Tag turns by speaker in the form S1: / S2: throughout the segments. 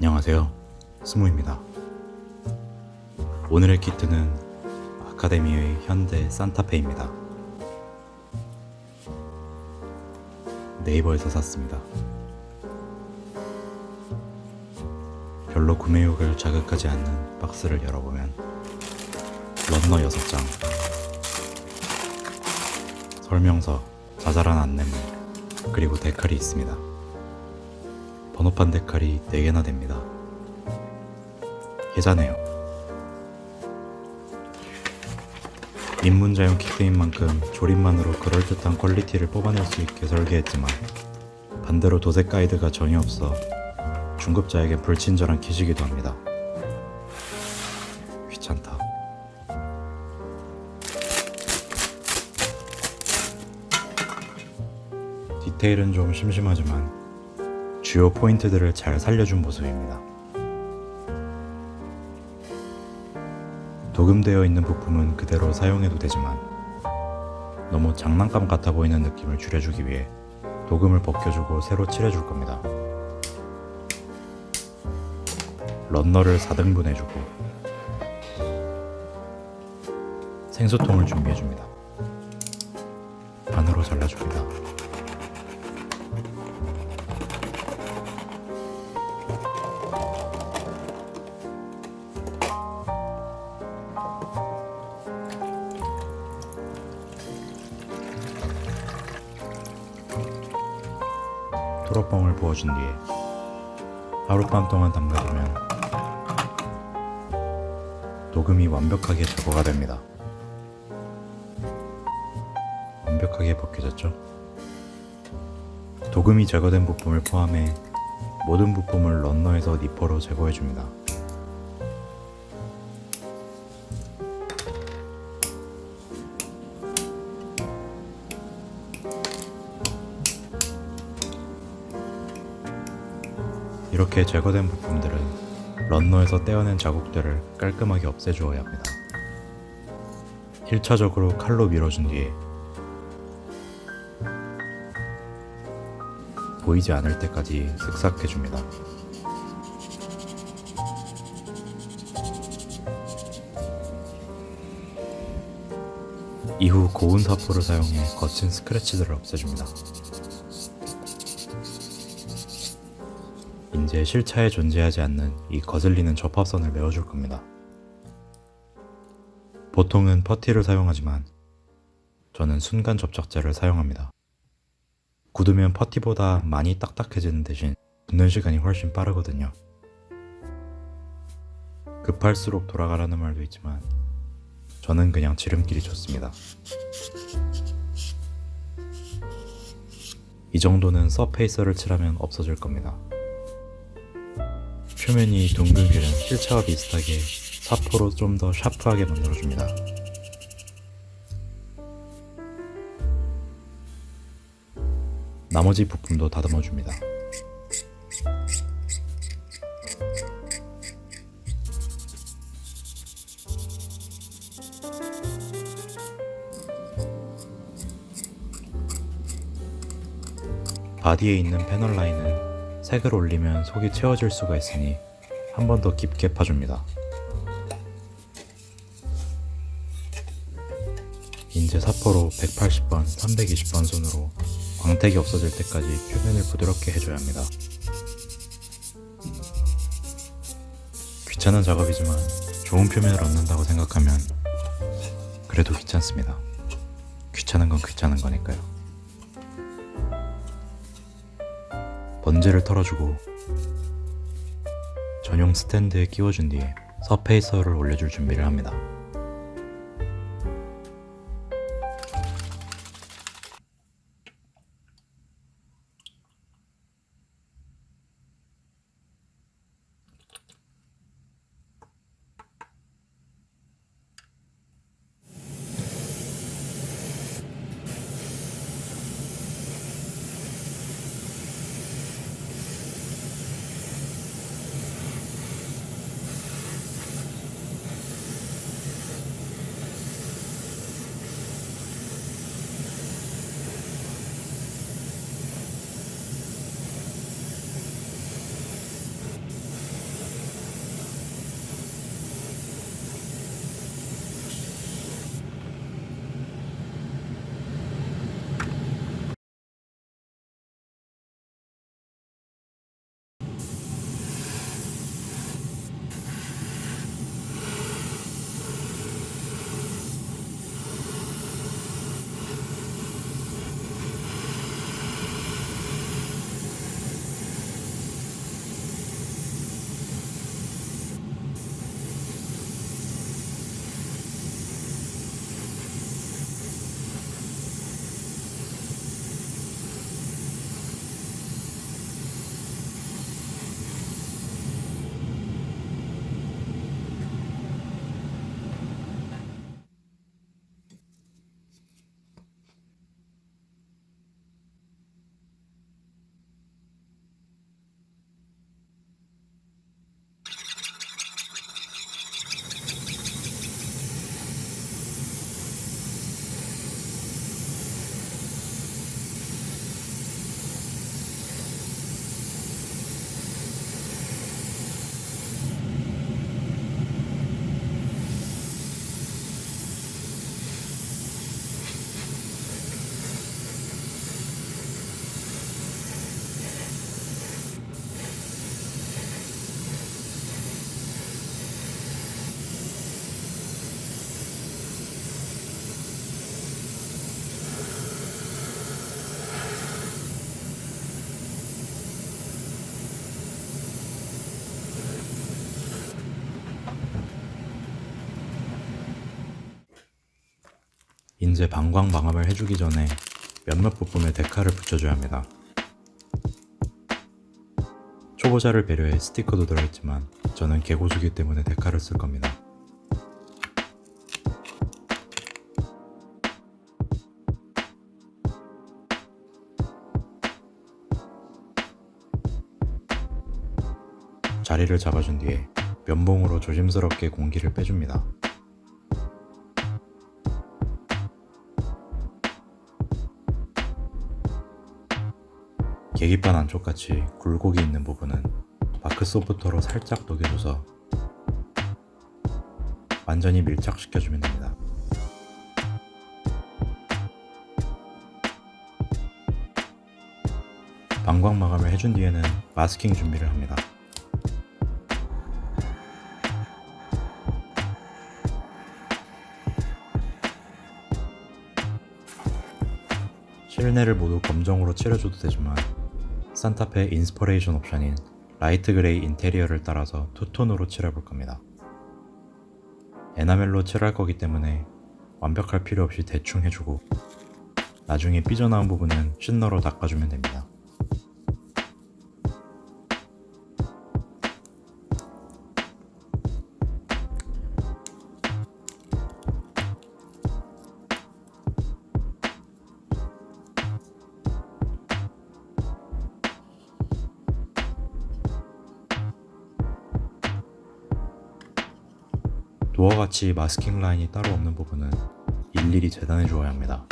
S1: 안녕하세요, 스무입니다. 오늘의 키트는 아카데미의 현대 산타페입니다. 네이버에서 샀습니다. 별로 구매욕을 자극하지 않는 박스를 열어보면 런너 6장, 설명서, 자잘한 안내문, 그리고 데칼이 있습니다. 번호판 데칼이 4개나 됩니다. 계좌네요. 입문자용 키트인 만큼 조립만으로 그럴듯한 퀄리티를 뽑아낼 수 있게 설계했지만 반대로 도색 가이드가 전혀 없어 중급자에게 불친절한 kit이기도 합니다. 귀찮다. 디테일은 좀 심심하지만 주요 포인트들을 잘 살려준 모습입니다. 도금되어 있는 부품은 그대로 사용해도 되지만 너무 장난감 같아 보이는 느낌을 줄여주기 위해 도금을 벗겨주고 새로 칠해줄 겁니다. 런너를 4등분 해주고 생수통을 준비해줍니다. 반으로 잘라줍니다. 토로뻥을 부어준 뒤에 하룻밤 동안 담가두면 도금이 완벽하게 제거가 됩니다. 완벽하게 벗겨졌죠? 도금이 제거된 부품을 포함해 모든 부품을 런너에서 니퍼로 제거해줍니다. 이렇게 제거된 부품들은 런너에서 떼어낸 자국들을 깔끔하게 없애주어야 합니다. 1차적으로 칼로 밀어준 뒤에 보이지 않을 때까지 슥싹해줍니다. 이후 고운 사포를 사용해 거친 스크래치들을 없애줍니다. 이제 실차에 존재하지 않는 이 거슬리는 접합선을 메워줄 겁니다. 보통은 퍼티를 사용하지만 저는 순간 접착제를 사용합니다. 굳으면 퍼티보다 많이 딱딱해지는 대신 굳는 시간이 훨씬 빠르거든요. 급할수록 돌아가라는 말도 있지만 저는 그냥 지름길이 좋습니다. 이 정도는 서페이서를 칠하면 없어질 겁니다. 표면이 둥글기는 실차와 비슷하게 사포로 좀 더 샤프하게 만들어줍니다. 나머지 부품도 다듬어줍니다. 바디에 있는 패널 라인은 색을 올리면 속이 채워질 수가 있으니 한 번 더 깊게 파줍니다. 이제 사포로 180번, 320번 손으로 광택이 없어질 때까지 표면을 부드럽게 해줘야 합니다. 귀찮은 작업이지만 좋은 표면을 얻는다고 생각하면 그래도 귀찮습니다. 귀찮은 건 귀찮은 거니까요. 번지를 털어주고 전용 스탠드에 끼워준 뒤에 서페이서를 올려줄 준비를 합니다. 이제 방광 마감을 해주기 전에 몇몇 부품에 데카를 붙여줘야 합니다. 초보자를 배려해 스티커도 들어있지만 저는 개고수기 때문에 데카를 쓸 겁니다. 자리를 잡아준 뒤에 면봉으로 조심스럽게 공기를 빼줍니다. 계기판 안쪽같이 굴곡이 있는 부분은 마크 소프터로 살짝 녹여줘서 완전히 밀착시켜주면 됩니다. 방광 마감을 해준 뒤에는 마스킹 준비를 합니다. 실내를 모두 검정으로 칠해줘도 되지만 산타페 인스퍼레이션 옵션인 라이트 그레이 인테리어를 따라서 투톤으로 칠해볼 겁니다. 에나멜로 칠할 거기 때문에 완벽할 필요 없이 대충 해주고 나중에 삐져나온 부분은 쉰너로 닦아주면 됩니다. 도어와 같이 마스킹 라인이 따로 없는 부분은 일일이 재단해 주어야 합니다.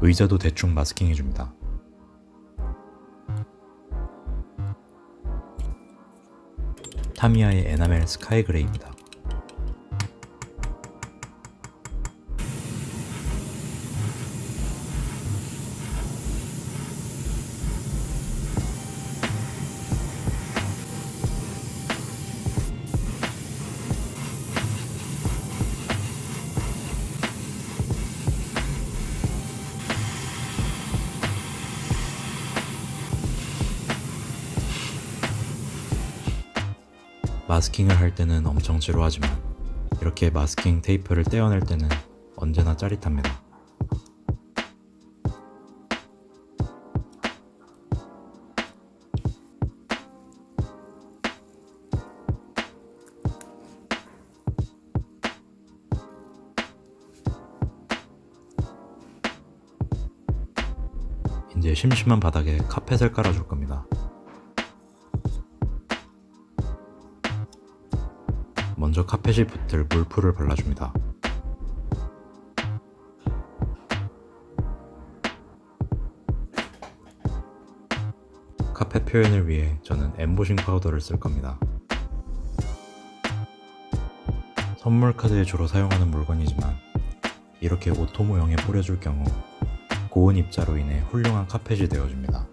S1: 의자도 대충 마스킹 해줍니다. 타미야의 에나멜 스카이 그레이입니다. 마스킹을 할 때는 엄청 지루하지만 이렇게 마스킹 테이프를 떼어낼 때는 언제나 짜릿합니다. 이제 심심한 바닥에 카펫을 깔아줄 겁니다. 먼저 카펫이 붙을 물풀을 발라줍니다. 카펫 표현을 위해 저는 엠보싱 파우더를 쓸 겁니다. 선물 카드에 주로 사용하는 물건이지만 이렇게 오토 모형에 뿌려줄 경우 고운 입자로 인해 훌륭한 카펫이 되어줍니다.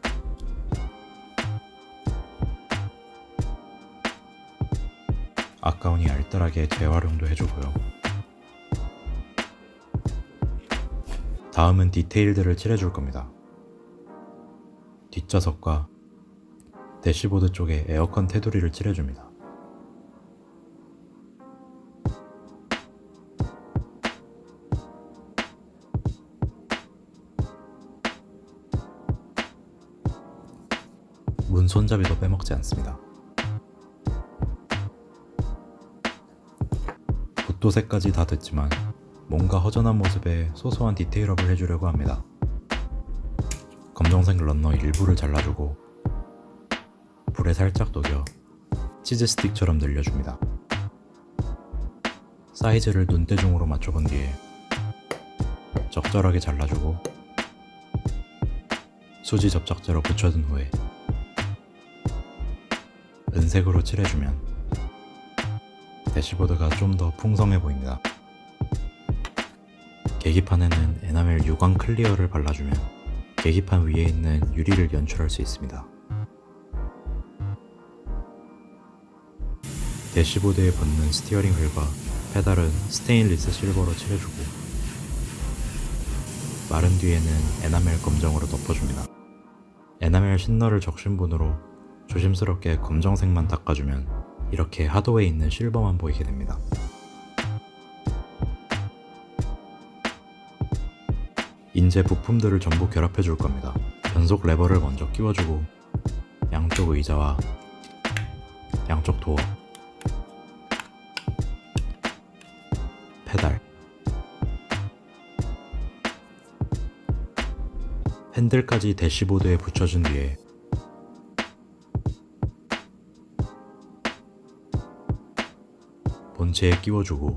S1: 아까우니 알뜰하게 재활용도 해주고요. 다음은 디테일들을 칠해줄 겁니다. 뒷좌석과 대시보드 쪽에 에어컨 테두리를 칠해줍니다. 문 손잡이도 빼먹지 않습니다. 붓도색까지 다 됐지만 뭔가 허전한 모습에 소소한 디테일업을 해주려고 합니다. 검정색 런너 일부를 잘라주고 불에 살짝 녹여 치즈 스틱처럼 늘려줍니다. 사이즈를 눈대중으로 맞춰본 뒤에 적절하게 잘라주고 수지 접착제로 붙여둔 후에 은색으로 칠해주면 대시보드가 좀 더 풍성해 보입니다. 계기판에는 에나멜 유광 클리어를 발라주면 계기판 위에 있는 유리를 연출할 수 있습니다. 대시보드에 붙는 스티어링 휠과 페달은 스테인리스 실버로 칠해주고 마른 뒤에는 에나멜 검정으로 덮어줍니다. 에나멜 신너를 적신분으로 조심스럽게 검정색만 닦아주면 이렇게 하도에 있는 실버만 보이게 됩니다. 인제 부품들을 전부 결합해 줄 겁니다. 변속 레버를 먼저 끼워주고 양쪽 의자와 양쪽 도어, 페달, 핸들까지 대시보드에 붙여준 뒤에 본체에 끼워주고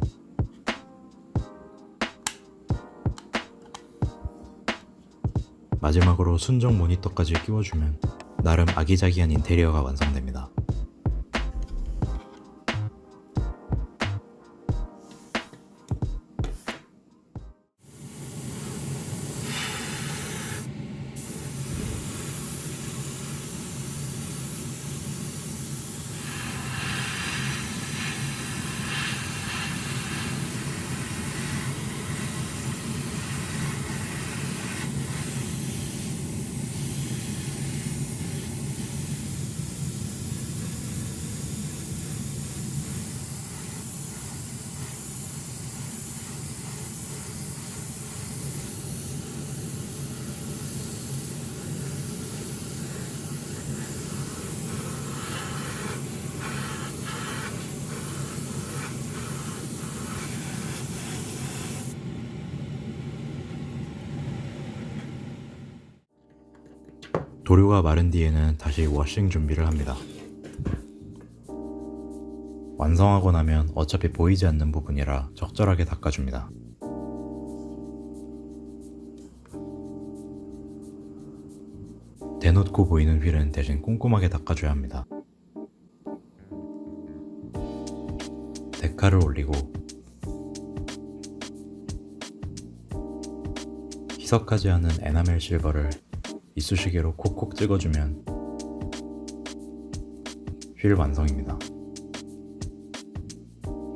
S1: 마지막으로 순정 모니터까지 끼워주면 나름 아기자기한 인테리어가 완성됩니다. 도료가 마른 뒤에는 다시 워싱 준비를 합니다. 완성하고 나면 어차피 보이지 않는 부분이라 적절하게 닦아줍니다. 대놓고 보이는 휠은 대신 꼼꼼하게 닦아줘야 합니다. 데칼을 올리고 희석하지 않은 에나멜 실버를 이쑤시개로 콕콕 찍어주면 휠 완성입니다.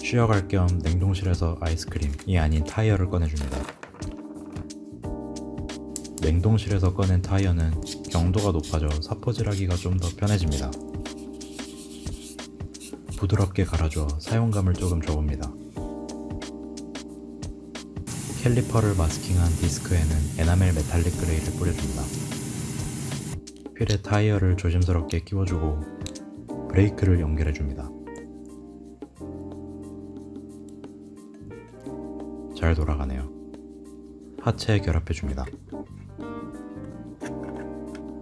S1: 쉬어갈 겸 냉동실에서 아이스크림이 아닌 타이어를 꺼내줍니다. 냉동실에서 꺼낸 타이어는 경도가 높아져 사포질하기가 좀 더 편해집니다. 부드럽게 갈아줘 사용감을 조금 줘봅니다. 캘리퍼를 마스킹한 디스크에는 에나멜 메탈릭 그레이를 뿌려줍니다. 휠에 타이어를 조심스럽게 끼워주고 브레이크를 연결해줍니다. 잘 돌아가네요. 하체에 결합해줍니다.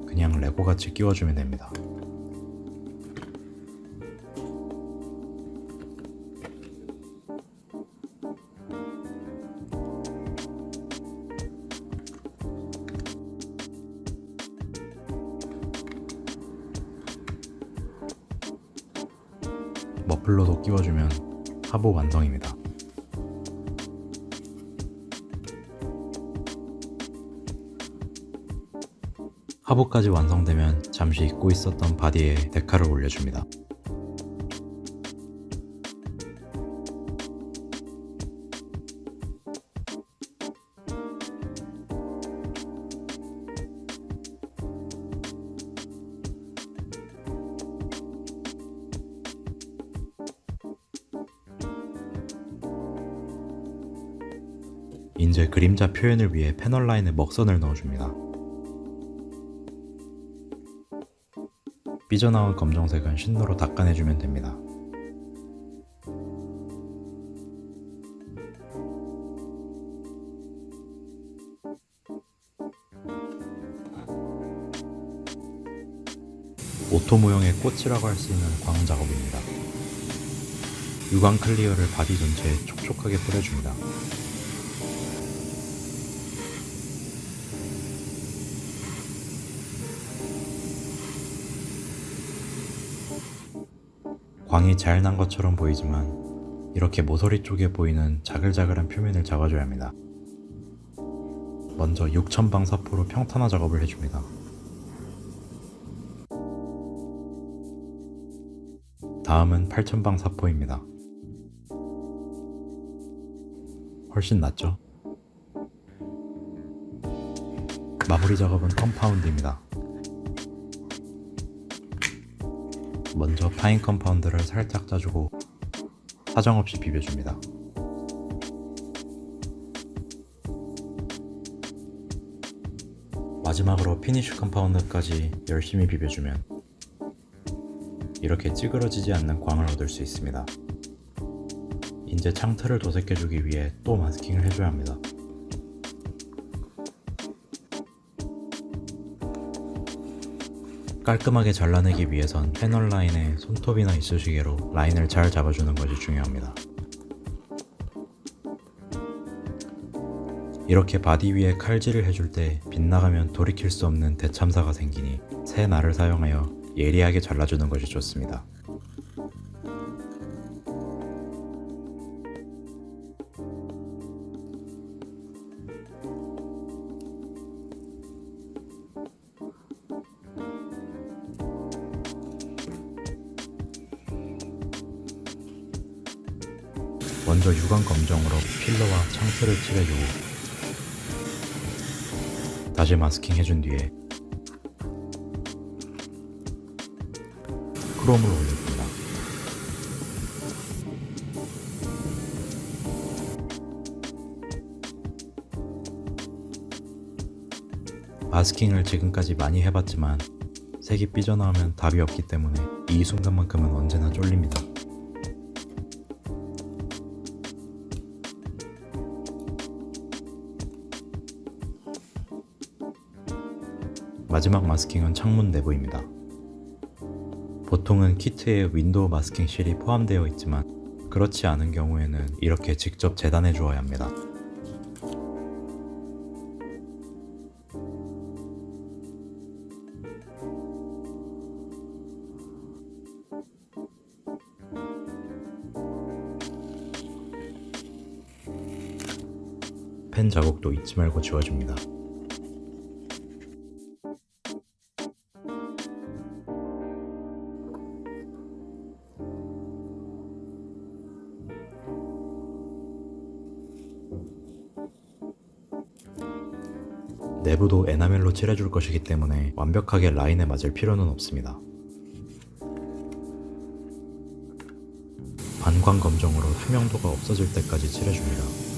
S1: 그냥 레고같이 끼워주면 됩니다. 머플러도 끼워주면 하부 완성입니다. 하부까지 완성되면 잠시 잊고 있었던 바디에 데칼을 올려줍니다. 이제 그림자 표현을 위해 패널 라인에 먹선을 넣어줍니다. 삐져나온 검정색은 신노로 닦아내주면 됩니다. 오토 모형의 꽃이라고 할 수 있는 광 작업입니다. 유광 클리어를 바디 전체에 촉촉하게 뿌려줍니다. 광이 잘 난 것처럼 보이지만 이렇게 모서리 쪽에 보이는 자글자글한 표면을 잡아줘야 합니다. 먼저 6000방 사포로 평탄화 작업을 해줍니다. 다음은 8000방 사포입니다. 훨씬 낫죠? 마무리 작업은 컴파운드입니다. 먼저 파인 컴파운드를 살짝 짜주고 사정없이 비벼줍니다. 마지막으로 피니쉬 컴파운드까지 열심히 비벼주면 이렇게 찌그러지지 않는 광을 얻을 수 있습니다. 이제 창틀을 도색해주기 위해 또 마스킹을 해줘야 합니다. 깔끔하게 잘라내기 위해선 패널 라인에 손톱이나 이쑤시개로 라인을 잘 잡아주는 것이 중요합니다. 이렇게 바디 위에 칼질을 해줄 때 빗나가면 돌이킬 수 없는 대참사가 생기니 새 날을 사용하여 예리하게 잘라주는 것이 좋습니다. 먼저 유광 검정으로 필러와 창틀을 칠해주고 다시 마스킹 해준 뒤에 크롬을 올려줍니다. 마스킹을 지금까지 많이 해봤지만 색이 삐져나오면 답이 없기 때문에 이 순간만큼은 언제나 쫄립니다. 마지막 마스킹은 창문 내부입니다. 보통은 키트에 윈도우 마스킹 실이 포함되어 있지만 그렇지 않은 경우에는 이렇게 직접 재단해 주어야 합니다. 펜 자국도 잊지 말고 지워줍니다. 내부도 에나멜로 칠해줄 것이기 때문에 완벽하게 라인에 맞을 필요는 없습니다. 반광 검정으로 투명도가 없어질 때까지 칠해줍니다.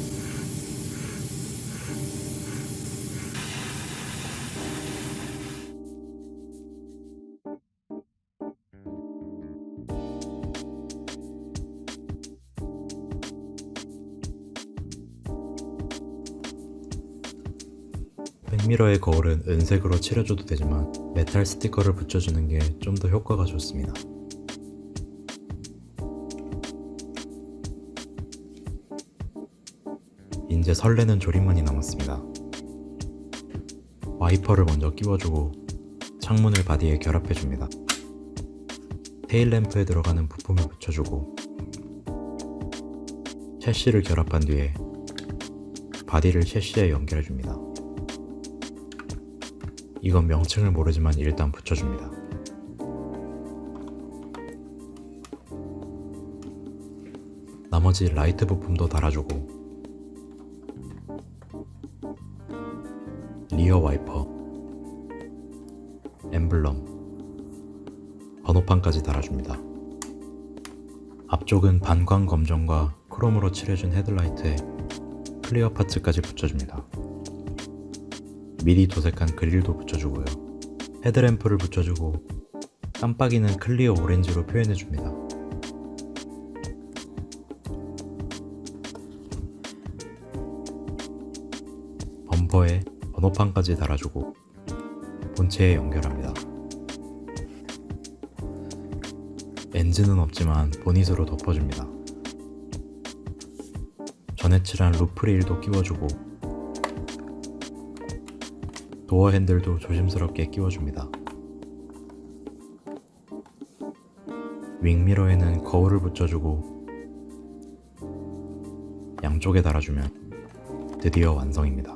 S1: 백미러의 거울은 은색으로 칠해줘도 되지만 메탈 스티커를 붙여주는 게 좀 더 효과가 좋습니다. 이제 설레는 조립만이 남았습니다. 와이퍼를 먼저 끼워주고 창문을 바디에 결합해줍니다. 테일램프에 들어가는 부품을 붙여주고 셰시를 결합한 뒤에 바디를 셰시에 연결해줍니다. 이건 명칭을 모르지만 일단 붙여줍니다. 나머지 라이트 부품도 달아주고 리어 와이퍼, 엠블럼, 번호판까지 달아줍니다. 앞쪽은 반광 검정과 크롬으로 칠해준 헤드라이트에 클리어 파츠까지 붙여줍니다. 미리 도색한 그릴도 붙여주고요. 헤드램프를 붙여주고 깜빡이는 클리어 오렌지로 표현해줍니다. 범퍼에 번호판까지 달아주고 본체에 연결합니다. 엔진은 없지만 보닛으로 덮어줍니다. 전에 칠한 루프레일도 끼워주고 도어 핸들도 조심스럽게 끼워줍니다. 윙미러에는 거울을 붙여주고 양쪽에 달아주면 드디어 완성입니다.